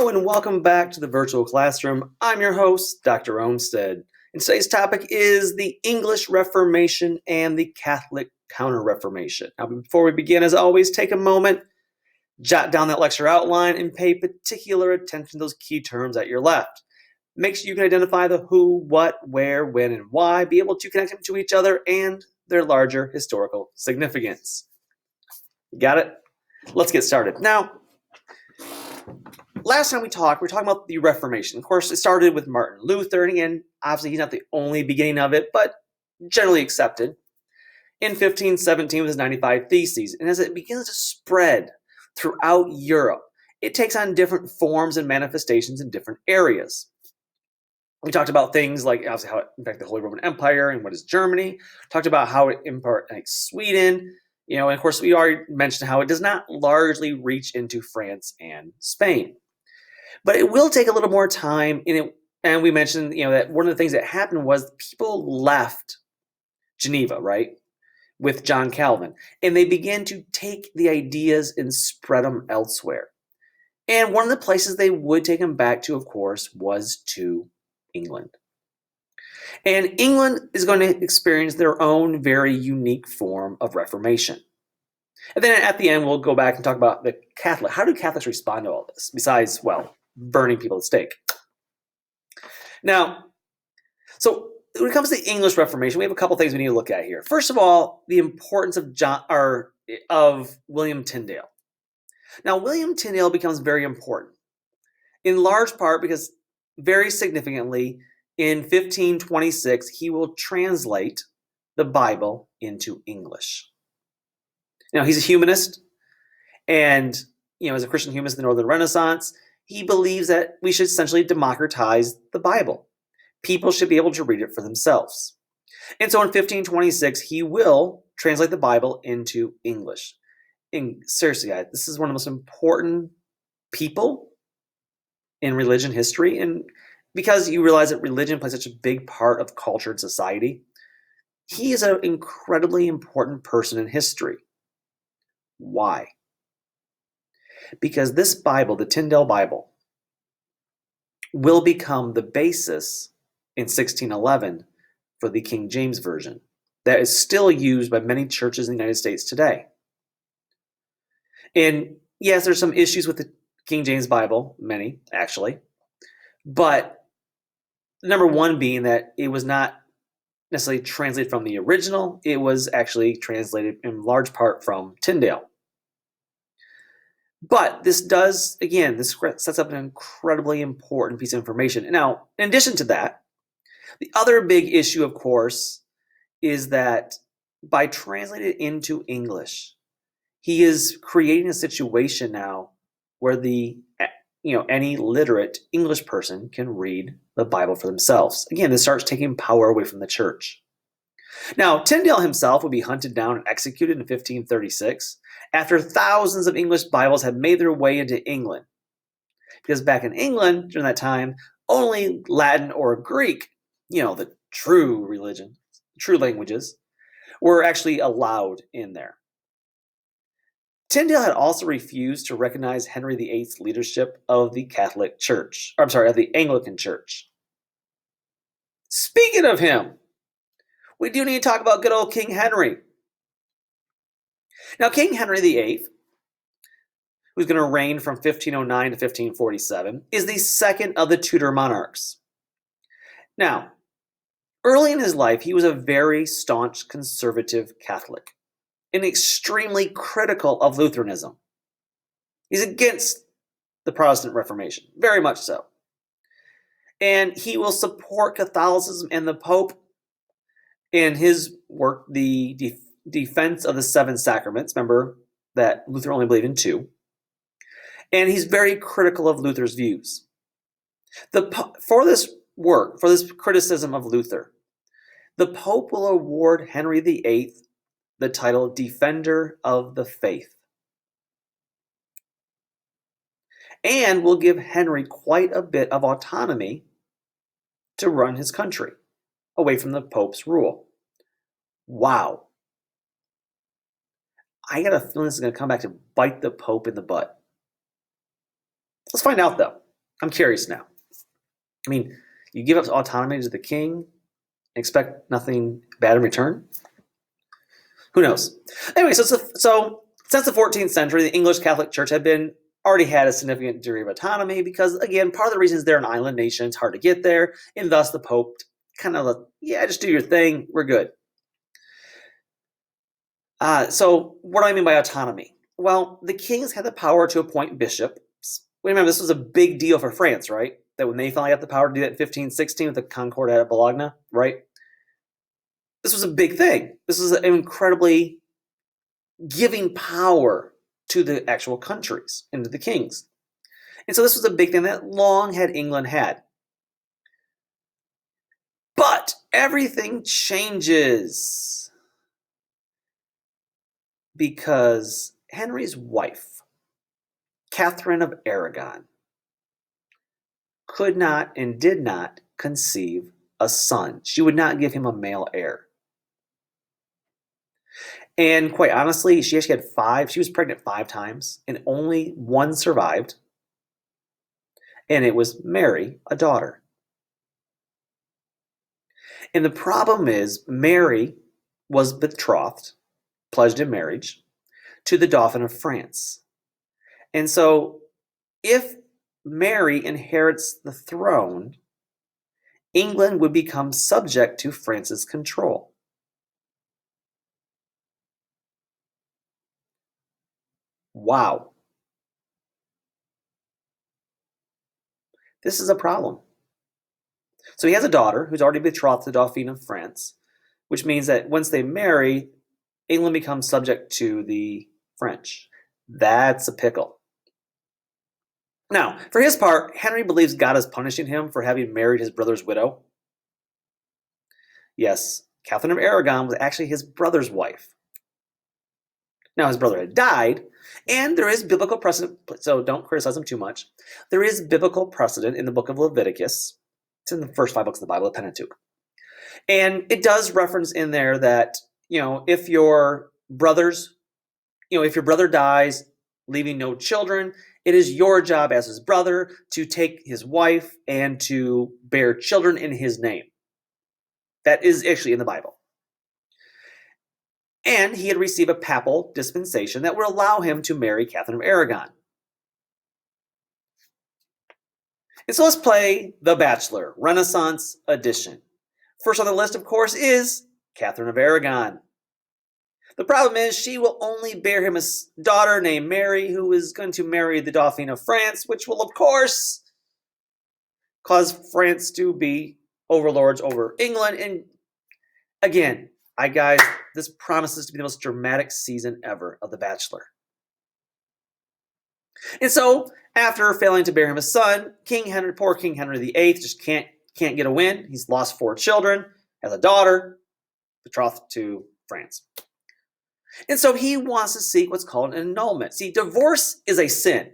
Hello and welcome back to the virtual classroom. I'm your host, Dr. Olmsted. And today's topic is the English Reformation and the Catholic Counter-Reformation. Now, before we begin, as always, take a moment, jot down that lecture outline, and pay particular attention to those key terms at your left. Make sure you can identify the who, what, where, when, and why, be able to connect them to each other and their larger historical significance. Got it? Let's get started. Now, last time we were talking about the Reformation. Of course, it started with Martin Luther, and again, obviously he's not the only beginning of it, but generally accepted. In 1517 with his 95 Theses, and as it begins to spread throughout Europe, it takes on different forms and manifestations in different areas. We talked about things like obviously how it impacted the Holy Roman Empire and what is Germany. Talked about how it impacted Sweden, and of course we already mentioned how it does not largely reach into France and Spain. But it will take a little more time in it, and we mentioned, that one of the things that happened was people left Geneva, right, with John Calvin, and they began to take the ideas and spread them elsewhere. And one of the places they would take them back to, of course, was to England. And England is going to experience their own very unique form of Reformation. And then at the end, we'll go back and talk about the Catholic. How do Catholics respond to all this, besides, burning people at stake? Now, so when it comes to the English Reformation, we have a couple things we need to look at here. First of all, the importance of William Tyndale. Now, William Tyndale becomes very important, in large part because, very significantly, in 1526, he will translate the Bible into English. Now, he's a humanist, and as a Christian humanist in the Northern Renaissance, he believes that we should essentially democratize the Bible. People should be able to read it for themselves. And so in 1526, he will translate the Bible into English. And seriously, guys, this is one of the most important people in religion history. And because you realize that religion plays such a big part of culture and society, he is an incredibly important person in history. Why? Because this Bible, the Tyndale Bible, will become the basis in 1611 for the King James Version that is still used by many churches in the United States today. And yes, there's some issues with the King James Bible, many actually, but number one being that it was not necessarily translated from the original, it was actually translated in large part from Tyndale. But this sets up an incredibly important piece of information. Now, in addition to that, the other big issue, of course, is that by translating it into English, he is creating a situation now where any literate English person can read the Bible for themselves. Again, this starts taking power away from the church. Now, Tyndale himself would be hunted down and executed in 1536 after thousands of English Bibles had made their way into England. Because back in England, during that time, only Latin or Greek, the true religion, true languages, were actually allowed in there. Tyndale had also refused to recognize Henry VIII's leadership of the Catholic Church, of the Anglican Church. Speaking of him, we do need to talk about good old King Henry. Now, King Henry VIII, who's going to reign from 1509 to 1547, is the second of the Tudor monarchs. Now, early in his life, he was a very staunch conservative Catholic and extremely critical of Lutheranism. He's against the Protestant Reformation, very much so. And he will support Catholicism and the Pope in his work, the defense of the seven sacraments. Remember that Luther only believed in two. And he's very critical of Luther's views. For this criticism of Luther, the Pope will award Henry VIII the title Defender of the Faith, and will give Henry quite a bit of autonomy to run his country away from the Pope's rule. Wow. I got a feeling this is going to come back to bite the Pope in the butt. Let's find out, though. I'm curious now. I mean, you give up autonomy to the king and expect nothing bad in return? Who knows? Anyway, so since the 14th century, the English Catholic Church had been already had a significant degree of autonomy because, again, part of the reason is they're an island nation. It's hard to get there, and thus the Pope kind of, yeah, just do your thing. We're good. So what do I mean by autonomy? Well, the kings had the power to appoint bishops. Remember, this was a big deal for France, right? That when they finally got the power to do that in 1516 with the Concordat at Bologna, right? This was a big thing. This was an incredibly giving power to the actual countries and to the kings. And so this was a big thing that long had England had. But everything changes because Henry's wife, Catherine of Aragon, could not and did not conceive a son. She would not give him a male heir. And quite honestly, she actually had she was pregnant 5 times, and only one survived. And it was Mary, a daughter. And the problem is, Mary was betrothed, pledged in marriage, to the Dauphin of France. And so, if Mary inherits the throne, England would become subject to France's control. Wow. This is a problem. So he has a daughter who's already betrothed to the Dauphin of France, which means that once they marry, England becomes subject to the French. That's a pickle. Now, for his part, Henry believes God is punishing him for having married his brother's widow. Yes, Catherine of Aragon was actually his brother's wife. Now, his brother had died, and there is biblical precedent, so don't criticize him too much. There is biblical precedent in the book of Leviticus. It's in the first 5 books of the Bible, the Pentateuch. And it does reference in there that, if your brother dies, leaving no children, it is your job as his brother to take his wife and to bear children in his name. That is actually in the Bible. And he had received a papal dispensation that would allow him to marry Catherine of Aragon. And so let's play The Bachelor, Renaissance Edition. First on the list, of course, is Catherine of Aragon. The problem is she will only bear him a daughter named Mary, who is going to marry the Dauphin of France, which will, of course, cause France to be overlords over England. And again, guys, this promises to be the most dramatic season ever of The Bachelor. And so, after failing to bear him a son, poor King Henry VIII, just can't get a win. He's lost 4 children, has a daughter, betrothed to France. And so he wants to seek what's called an annulment. See, divorce is a sin.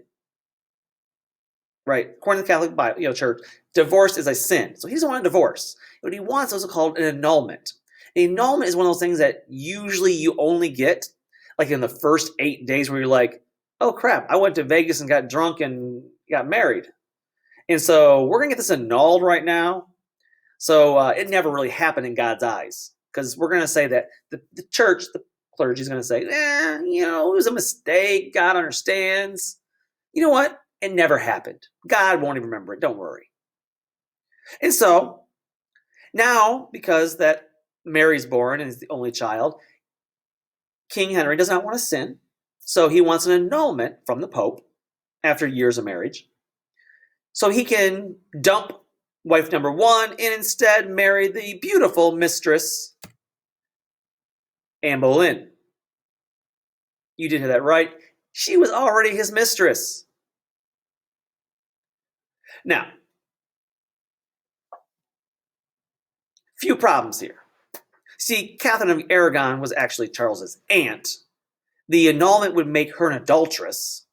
Right? According to the Catholic Bible, Church, divorce is a sin. So he doesn't want a divorce. What he wants is what's called an annulment. An annulment is one of those things that usually you only get like in the first 8 days where you're like, oh crap, I went to Vegas and got drunk and got married. And so we're going to get this annulled right now. So it never really happened in God's eyes. Because we're going to say that the church, the clergy is going to say, it was a mistake. God understands. You know what? It never happened. God won't even remember it. Don't worry. And so now, because that Mary's born and is the only child, King Henry does not want to sin. So he wants an annulment from the Pope after years of marriage. So he can dump wife number 1 and instead marry the beautiful mistress, Anne Boleyn. You did hear that right. She was already his mistress. Now, few problems here. See, Catherine of Aragon was actually Charles's aunt. The annulment would make her an adulteress.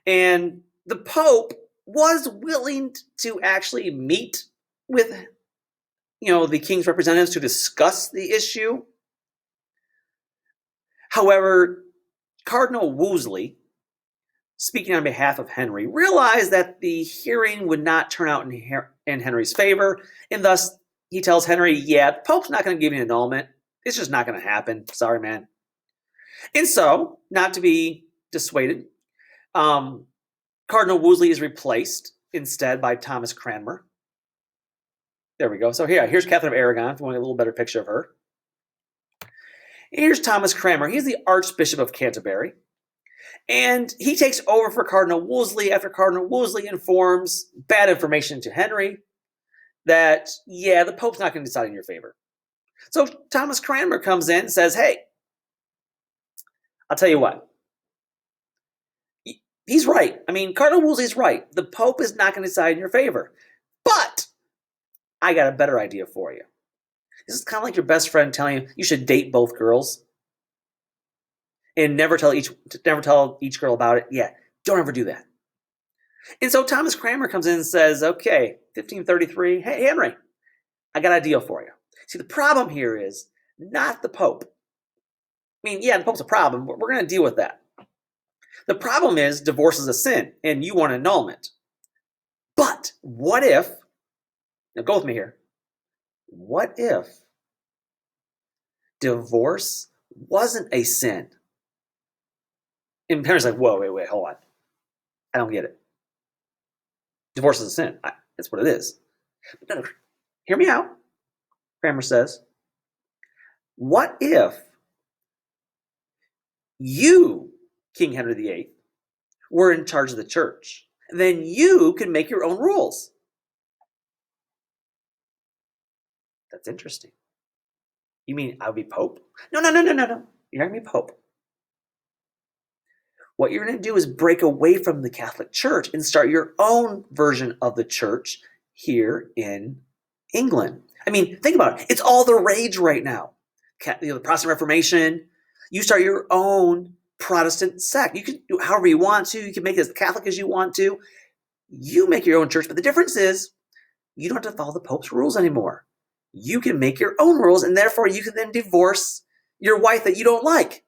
And the Pope was willing to actually meet with, the king's representatives to discuss the issue. However, Cardinal Wolsey speaking on behalf of Henry, realized that the hearing would not turn out in Henry's favor, and thus he tells Henry, yeah, the Pope's not going to give you an annulment. It's just not going to happen. Sorry, man. And so, not to be dissuaded, Cardinal Wolsey is replaced instead by Thomas Cranmer. There we go. So here's Catherine of Aragon, if you want a little better picture of her. Here's Thomas Cranmer. He's the Archbishop of Canterbury. And he takes over for Cardinal Wolsey after Cardinal Wolsey informs bad information to Henry that, yeah, the Pope's not going to decide in your favor. So Thomas Cranmer comes in and says, hey, I'll tell you what. He's right. I mean, Cardinal Wolsey's right. The Pope is not going to decide in your favor. But I got a better idea for you. This is kind of like your best friend telling you you should date both girls and never tell each girl about it. Yeah, don't ever do that. And so Thomas Cranmer comes in and says, okay, 1533, hey, Henry, I got a deal for you. See, the problem here is not the Pope. I mean, yeah, the Pope's a problem, but we're going to deal with that. The problem is divorce is a sin, and you want annulment. But what if, now go with me here, what if divorce wasn't a sin? And Henry's like, whoa, wait, hold on. I don't get it. Divorce is a sin. That's what it is. But no, hear me out. Cranmer says, what if you, King Henry VIII, were in charge of the church? Then you could make your own rules. That's interesting. You mean I would be Pope? No. You're not going to be Pope. What you're going to do is break away from the Catholic Church and start your own version of the church here in England. I mean, think about it. It's all the rage right now. The Protestant Reformation. You start your own Protestant sect. You can do however you want to. You can make it as Catholic as you want to. You make your own church. But the difference is you don't have to follow the Pope's rules anymore. You can make your own rules, and therefore you can then divorce your wife that you don't like.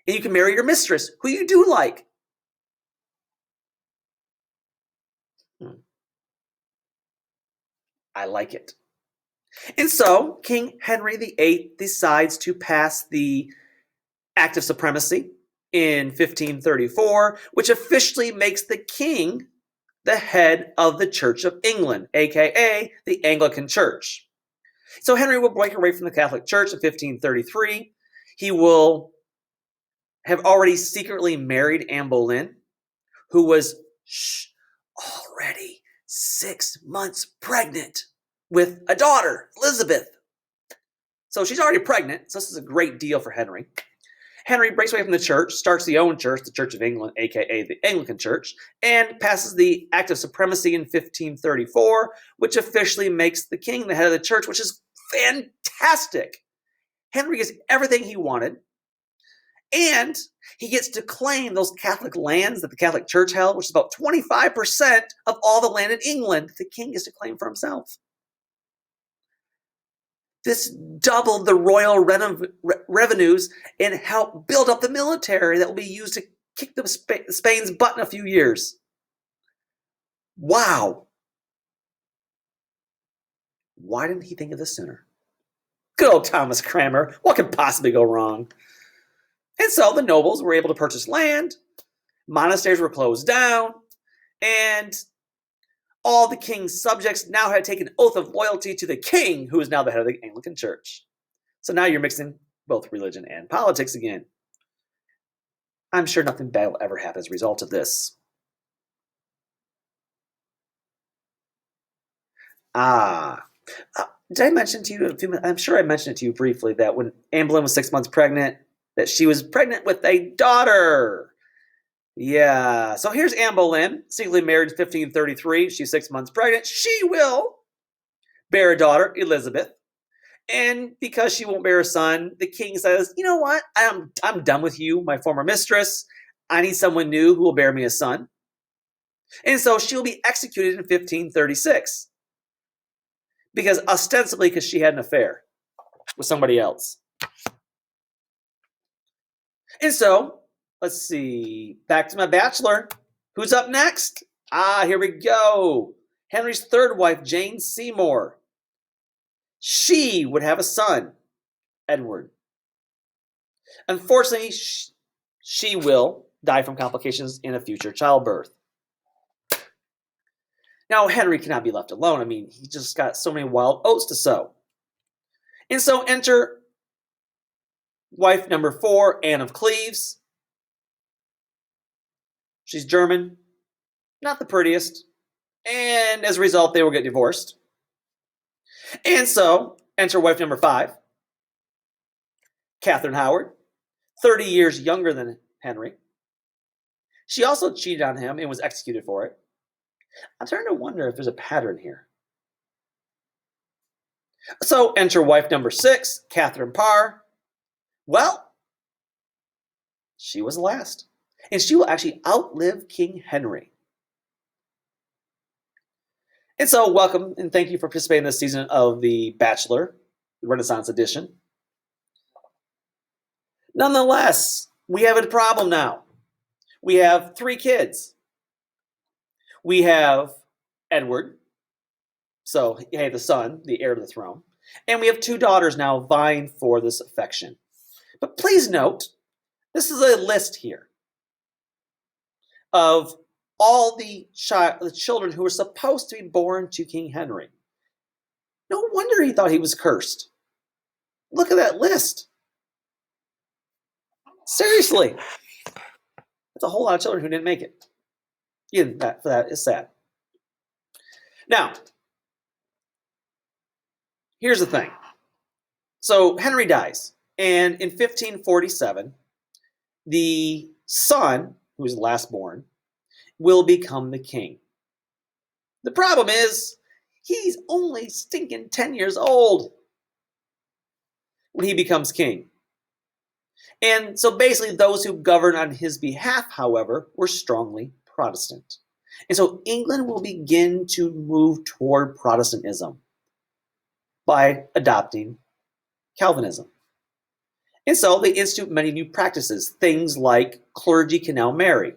And you can marry your mistress, who you do like. I like it. And so King Henry VIII decides to pass the Act of Supremacy in 1534, which officially makes the king the head of the Church of England, aka the Anglican Church. So Henry will break away from the Catholic Church in 1533. He will have already secretly married Anne Boleyn, who was already 6 months pregnant with a daughter, Elizabeth. So she's already pregnant, so this is a great deal for Henry. Henry breaks away from the church, starts his own church, the Church of England, aka the Anglican Church, and passes the Act of Supremacy in 1534, which officially makes the king the head of the church, which is fantastic. Henry gets everything he wanted, and he gets to claim those Catholic lands that the Catholic Church held, which is about 25% of all the land in England the king gets to claim for himself. This doubled the royal revenues and helped build up the military that will be used to kick Spain's butt in a few years. Wow. Why didn't he think of this sooner? Good old Thomas Cranmer. What could possibly go wrong? And so the nobles were able to purchase land, monasteries were closed down, and all the king's subjects now had taken an oath of loyalty to the king, who is now the head of the Anglican Church. So now you're mixing both religion and politics again. I'm sure nothing bad will ever happen as a result of this. Did I mention to you, I'm sure I mentioned it to you briefly, that when Anne Boleyn was 6 months pregnant, that she was pregnant with a daughter. Yeah, so here's Anne Boleyn, secretly married in 1533. She's 6 months pregnant. She will bear a daughter, Elizabeth. And because she won't bear a son, the king says, you know what? I'm done with you, my former mistress. I need someone new who will bear me a son. And so she'll be executed in 1536. Because ostensibly, because she had an affair with somebody else. And so Let's see. Back to my bachelor. Who's up next? Here we go. Henry's third wife, Jane Seymour. She would have a son, Edward. Unfortunately, she will die from complications in a future childbirth. Now, Henry cannot be left alone. I mean, he just got so many wild oats to sow. And so enter wife number 4, Anne of Cleves. She's German, not the prettiest, and as a result, they will get divorced. And so enter wife number 5, Catherine Howard, 30 years younger than Henry. She also cheated on him and was executed for it. I'm starting to wonder if there's a pattern here. So enter wife number 6, Catherine Parr. Well, she was the last. And she will actually outlive King Henry. And so welcome and thank you for participating in this season of The Bachelor, the Renaissance edition. Nonetheless, we have a problem now. We have 3 kids. We have Edward, so hey, the son, the heir to the throne. And we have 2 daughters now vying for this affection. But please note, this is a list here of all the children who were supposed to be born to King Henry. No wonder he thought he was cursed. Look at that list. Seriously. That's a whole lot of children who didn't make it. Even that for that is sad. Now, here's the thing. So Henry dies, and in 1547, the son, who is the last born, will become the king. The problem is, he's only stinking 10 years old when he becomes king. And so basically those who governed on his behalf, however, were strongly Protestant. And so England will begin to move toward Protestantism by adopting Calvinism. And so they institute many new practices, things like clergy can now marry.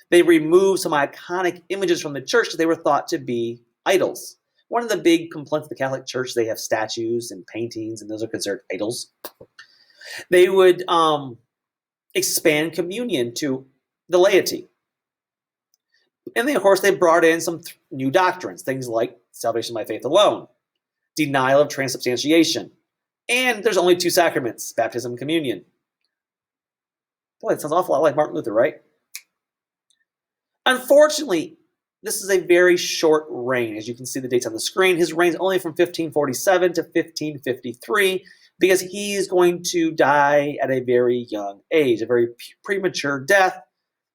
They removed some iconic images from the church that they were thought to be idols. One of the big complaints of the Catholic Church, they have statues and paintings, and those are considered idols. They would expand communion to the laity. And then, of course, they brought in some new doctrines, things like salvation by faith alone, denial of transubstantiation, and there's only 2 sacraments, baptism and communion. Boy, that sounds an awful lot like Martin Luther, right? Unfortunately, this is a very short reign. As you can see the dates on the screen, his reign is only from 1547 to 1553 because he's going to die at a very young age, a very premature death.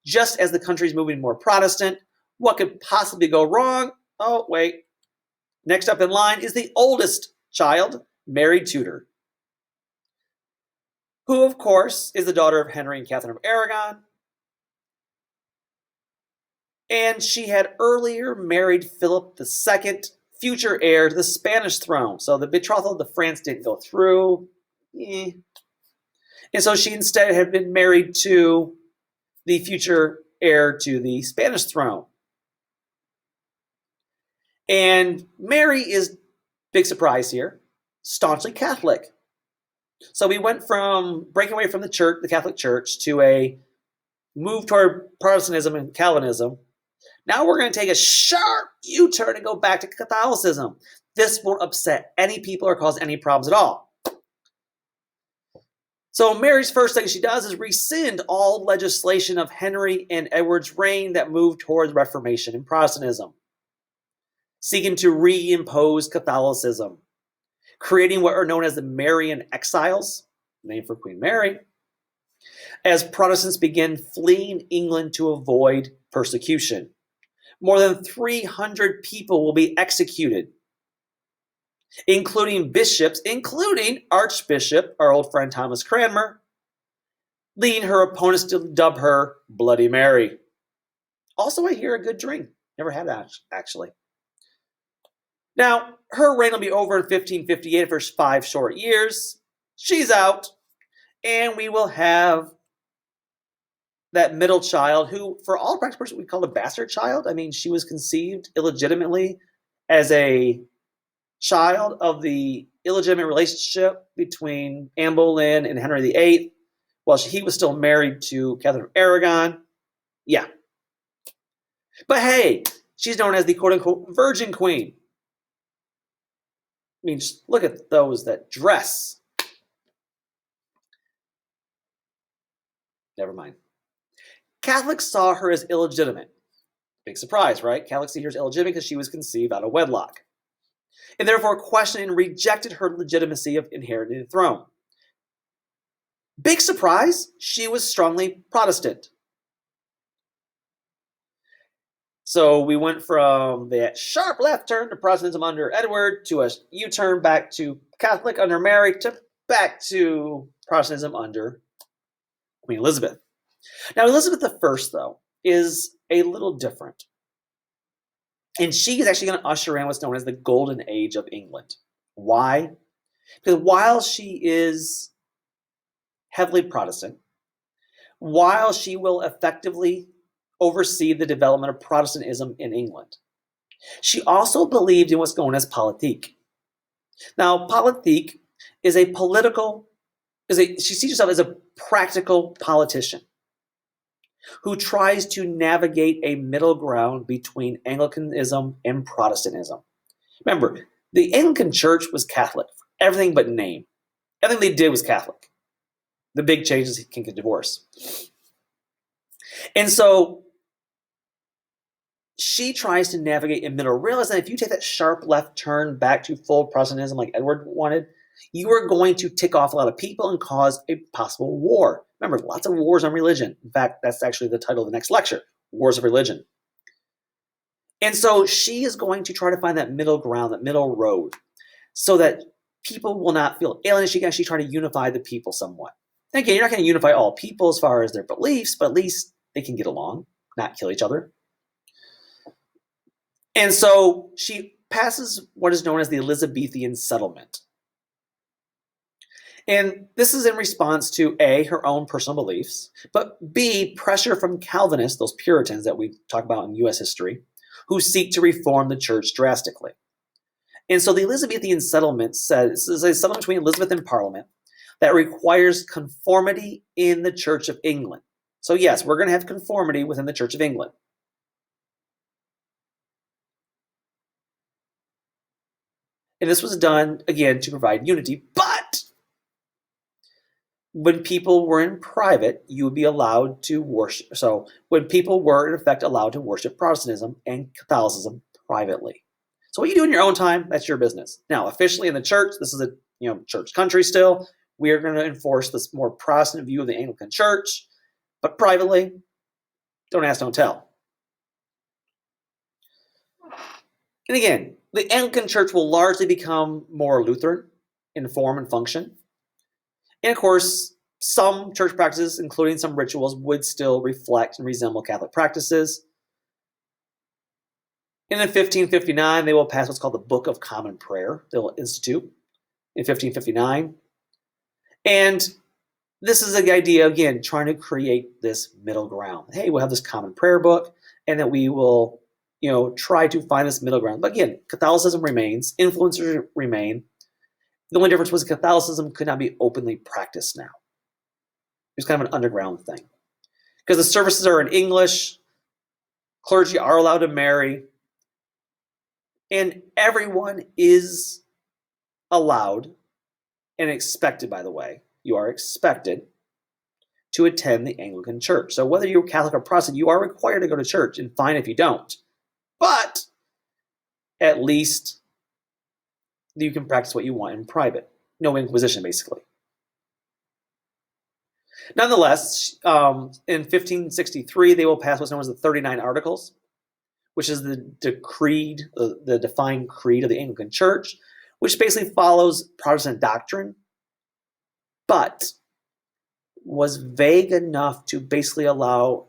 Just as the country is moving more Protestant, what could possibly go wrong? Oh, wait. Next up in line is the oldest child, Mary Tudor, who, of course, is the daughter of Henry and Catherine of Aragon. And she had earlier married Philip II, future heir to the Spanish throne. So the betrothal to France didn't go through. And so she instead had been married to the future heir to the Spanish throne. And Mary is, big surprise here, staunchly Catholic. So we went from breaking away from the church, the Catholic Church, to a move toward Protestantism and Calvinism. Now we're going to take a sharp U-turn and go back to Catholicism. This won't upset any people or cause any problems at all. So Mary's first thing she does is rescind all legislation of Henry and Edward's reign that moved towards Reformation and Protestantism, seeking to reimpose Catholicism, creating what are known as the Marian Exiles, named for Queen Mary, as Protestants begin fleeing England to avoid persecution. More than 300 people will be executed, including bishops, including Archbishop, our old friend Thomas Cranmer, leading her opponents to dub her Bloody Mary. Also, I hear a good drink. Never had that, actually. Now, her reign will be over in 1558 for 5 short years. She's out, and we will have that middle child who, for all practical purposes, we call a bastard child. I mean, she was conceived illegitimately as a child of the illegitimate relationship between Anne Boleyn and Henry VIII, while he was still married to Catherine of Aragon. Yeah. But hey, she's known as the quote-unquote Virgin Queen. I mean, just look at those that dress. Never mind. Catholics saw her as illegitimate. Big surprise, right? Catholics see her as illegitimate because she was conceived out of wedlock, and therefore questioned and rejected her legitimacy of inheriting the throne. Big surprise, she was strongly Protestant. So we went from that sharp left turn to Protestantism under Edward to a U-turn back to Catholic under Mary to back to Protestantism under Queen Elizabeth. Now, Elizabeth I, though, is a little different. And she is actually going to usher in what's known as the Golden Age of England. Why? Because while she is heavily Protestant, while she will effectively oversee the development of Protestantism in England, she also believed in what's known as politique. Now, politique is she sees herself as a practical politician who tries to navigate a middle ground between Anglicanism and Protestantism. Remember, the Anglican Church was Catholic, everything but name. Everything they did was Catholic. The big change is King of Divorce. And so she tries to navigate in middle. Realize that if you take that sharp left turn back to full Protestantism like Edward wanted, you are going to tick off a lot of people and cause a possible war. Remember, lots of wars on religion. In fact, that's actually the title of the next lecture, Wars of Religion. And so she is going to try to find that middle ground, that middle road, so that people will not feel alienated. She can actually try to unify the people somewhat. And again, you're not going to unify all people as far as their beliefs, but at least they can get along, not kill each other. And so she passes what is known as the Elizabethan settlement. And this is in response to A, her own personal beliefs, but B, pressure from Calvinists, those Puritans that we talk about in U.S. history, who seek to reform the church drastically. And so the Elizabethan settlement says, this is a settlement between Elizabeth and Parliament that requires conformity in the Church of England. So yes, we're going to have conformity within the Church of England. And this was done, again, to provide unity. But when people were in private, you would be allowed to worship. So when people were, in effect, allowed to worship Protestantism and Catholicism privately. So what you do in your own time, that's your business. Now, officially in the church, this is a church country still. We are going to enforce this more Protestant view of the Anglican Church. But privately, don't ask, don't tell. And again, the Anglican Church will largely become more Lutheran in form and function. And of course, some church practices, including some rituals, would still reflect and resemble Catholic practices. And in 1559, they will pass what's called the Book of Common Prayer. They'll institute in 1559. And this is the idea, again, trying to create this middle ground. Hey, we'll have this common prayer book, and that we will try to find this middle ground. But again, Catholicism remains, influences remain. The only difference was Catholicism could not be openly practiced now. It was kind of an underground thing. Because the services are in English, clergy are allowed to marry, and everyone is allowed and expected, by the way, you are expected to attend the Anglican Church. So whether you're Catholic or Protestant, you are required to go to church, and fine if you don't. But at least you can practice what you want in private. No inquisition, basically. Nonetheless, in 1563, they will pass what's known as the 39 Articles, which is the defined creed of the Anglican Church, which basically follows Protestant doctrine, but was vague enough to basically allow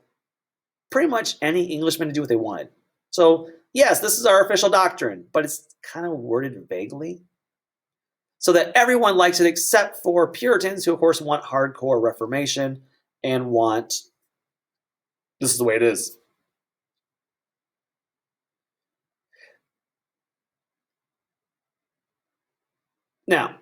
pretty much any Englishman to do what they wanted. So, yes, this is our official doctrine, but it's kind of worded vaguely so that everyone likes it except for Puritans, who, of course, want hardcore Reformation and want This is the way it is. Now,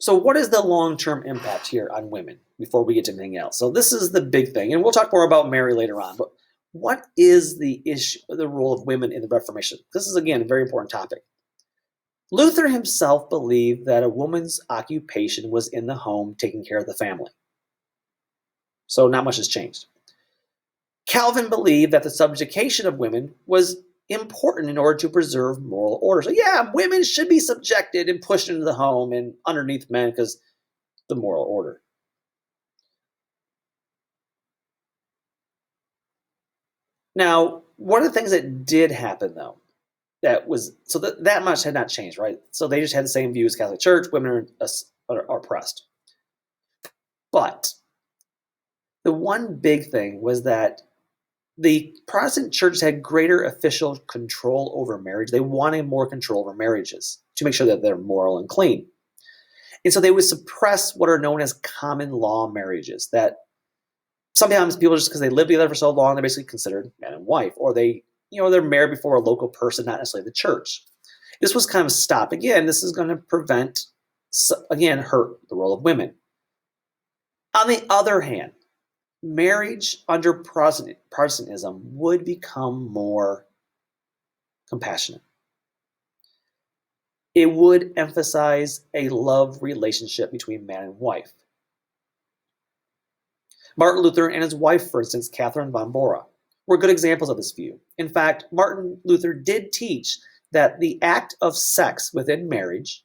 so what is the long-term impact here on women before we get to anything else? So this is the big thing, and we'll talk more about Mary later on, but what is the issue, the role of women in the Reformation? This is, again, a very important topic. Luther himself believed that a woman's occupation was in the home taking care of the family. So not much has changed. Calvin believed that the subjugation of women was important in order to preserve moral order. So yeah, women should be subjected and pushed into the home and underneath men because the moral order. Now, one of the things that did happen though, that much had not changed, right? So they just had the same view as Catholic Church. Women are oppressed. But the one big thing was that the Protestant churches had greater official control over marriage. They wanted more control over marriages to make sure that they're moral and clean. And so they would suppress what are known as common law marriages, that sometimes people, just because they live together for so long, they're basically considered man and wife, or they're married before a local person, not necessarily the church. This was kind of stopped. Again, this is going to hurt the role of women. On the other hand, marriage under Protestantism would become more compassionate. It would emphasize a love relationship between man and wife. Martin Luther and his wife, for instance, Catherine von Bora, were good examples of this view. In fact, Martin Luther did teach that the act of sex within marriage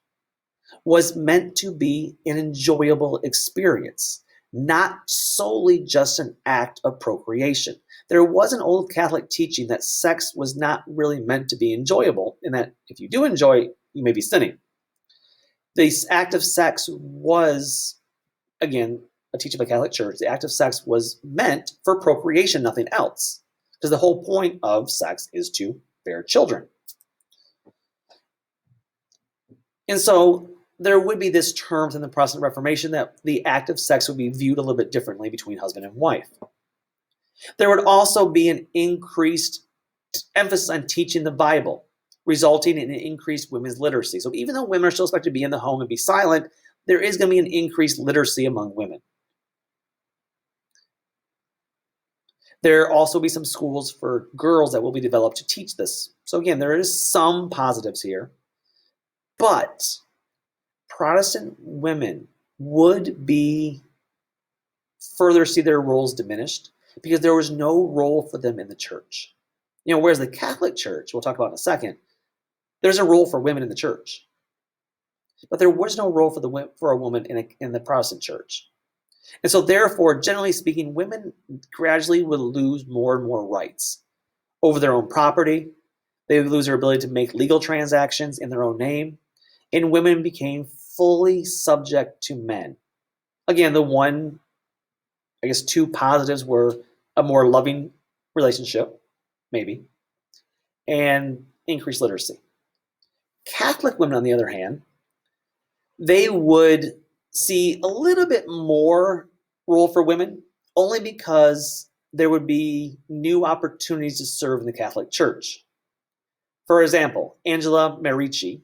was meant to be an enjoyable experience, not solely just an act of procreation. There was an old Catholic teaching that sex was not really meant to be enjoyable, and that if you do enjoy it, you may be sinning. This act of sex was, again, a teaching of the Catholic Church. The act of sex was meant for procreation, nothing else. Because the whole point of sex is to bear children. And so there would be this term in the Protestant Reformation that the act of sex would be viewed a little bit differently between husband and wife. There would also be an increased emphasis on teaching the Bible, resulting in an increased women's literacy. So even though women are still expected to be in the home and be silent, there is going to be an increased literacy among women. There will also be some schools for girls that will be developed to teach this. So again, there is some positives here, but Protestant women would be further see their roles diminished because there was no role for them in the church. Whereas the Catholic Church, we'll talk about in a second, there's a role for women in the church, but there was no role for a woman in the Protestant church. And so therefore, generally speaking, women gradually would lose more and more rights over their own property. They would lose their ability to make legal transactions in their own name, and women became fully subject to men. Again, two positives were a more loving relationship, maybe, and increased literacy. Catholic women, on the other hand, they would see a little bit more role for women, only because there would be new opportunities to serve in the Catholic Church. For example, Angela Merici,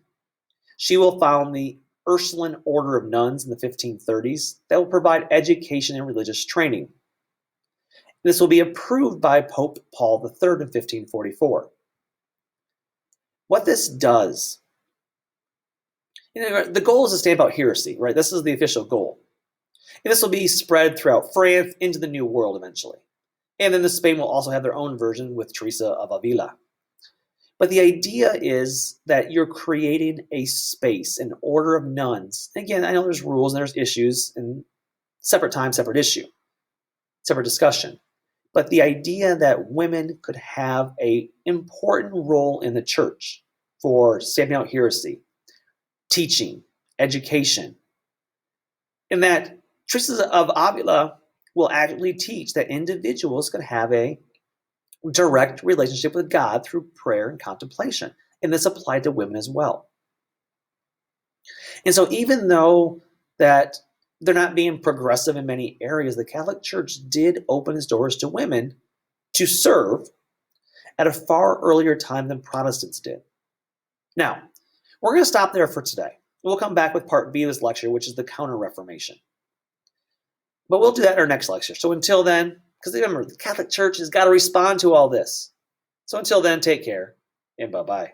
she will found the Ursuline Order of Nuns in the 1530s that will provide education and religious training. This will be approved by Pope Paul III in 1544. What this does, the goal is to stamp out heresy, right? This is the official goal. And this will be spread throughout France into the New World eventually. And then Spain will also have their own version with Teresa of Avila. But the idea is that you're creating a space, an order of nuns. Again, I know there's rules and there's issues, and separate time, separate issue, separate discussion. But the idea that women could have an important role in the church for stamping out heresy, teaching, education, and that Teresa of Avila will actually teach that individuals could have a direct relationship with God through prayer and contemplation. And this applied to women as well. And so even though that they're not being progressive in many areas, the Catholic Church did open its doors to women to serve at a far earlier time than Protestants did. Now, we're going to stop there for today. We'll come back with part B of this lecture, which is the Counter-Reformation. But we'll do that in our next lecture. So until then, because remember, the Catholic Church has got to respond to all this. So until then, take care and bye-bye.